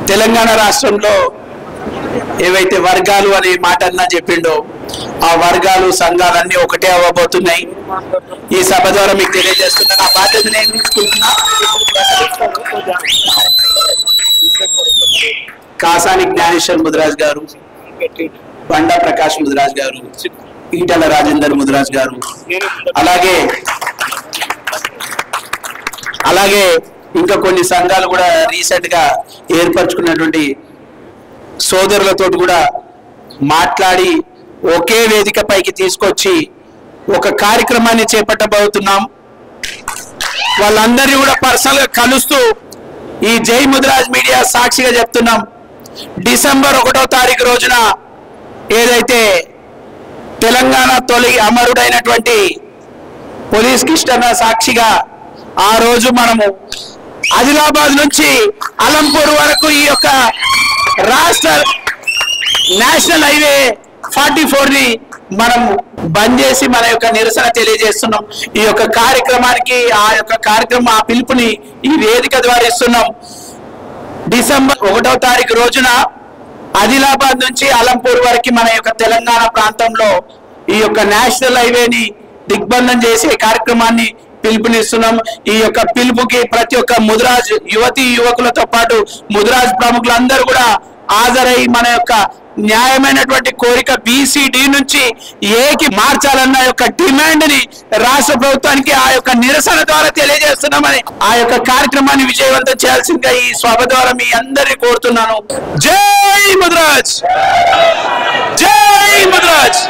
తెలంగాణ రాష్ట్రంలో ఏవైతే వర్గాలు అనే మాట అన్నా చెప్పిండో ఆ వర్గాలు సంఘాలన్నీ ఒకటే అవ్వబోతున్నాయి. ఈ సభ ద్వారా మీకు తెలియజేస్తున్నా నా బాధ్యత నేను తీసుకుంటున్నా. కాసాని జ్ఞానేశ్వర్ ముదిరాజ్ గారు, బండా ప్రకాష్ ముదిరాజ్ గారు, ఈటల రాజేందర్ ముదిరాజ్ గారు, అలాగే ఇంకా కొన్ని సంఘాలు కూడా రీసెంట్ గా ఏర్పరచుకున్నటువంటి సోదరులతో కూడా మాట్లాడి ఒకే వేదిక పైకి తీసుకొచ్చి ఒక కార్యక్రమాన్ని చేపట్టబోతున్నాం. వాళ్ళందరినీ కూడా పర్సనల్ గా కలుస్తూ ఈ జై ముదిరాజ్ మీడియా సాక్షిగా చెప్తున్నాం, డిసెంబర్ 1వ తారీఖు రోజున ఏదైతే తెలంగాణ తొలి అమరుడైనటువంటి పోలీస్ కృష్ణ సాక్షిగా ఆ రోజు మనము ఆదిలాబాద్ నుంచి అలంపూర్ వరకు ఈ యొక్క రాష్ట్ర నేషనల్ హైవే 44 ని మనం బంద్ చేసి మన యొక్క నిరసన తెలియజేస్తున్నాం. ఈ యొక్క కార్యక్రమానికి ఆ పిలుపుని ఈ వేదిక ద్వారా ఇస్తున్నాం. డిసెంబర్ 1వ తారీఖు రోజున ఆదిలాబాద్ నుంచి అలంపూర్ వరకు మన యొక్క తెలంగాణ ప్రాంతంలో ఈ యొక్క నేషనల్ హైవేని దిగ్బంధం చేసే కార్యక్రమాన్ని పిలుపునిస్తున్నాం. ఈ యొక్క పిలుపుకి ప్రతి ఒక్క ముదిరాజ్ యువతి యువకులతో పాటు ముదిరాజ్ ప్రముఖులందరూ కూడా హాజరై మన యొక్క న్యాయమైనటువంటి కోరిక బీసీడీ నుంచి ఏకి మార్చాలన్న యొక్క డిమాండ్ ని రాష్ట్ర ప్రభుత్వానికి ఆ యొక్క నిరసన ద్వారా తెలియజేస్తున్నామని ఆ యొక్క కార్యక్రమాన్ని విజయవంతం చేయాల్సిందిగా ఈ సభ ద్వారా మీ అందరినీ కోరుతున్నాను. జై ముదిరాజ్, జై ముదిరాజ్.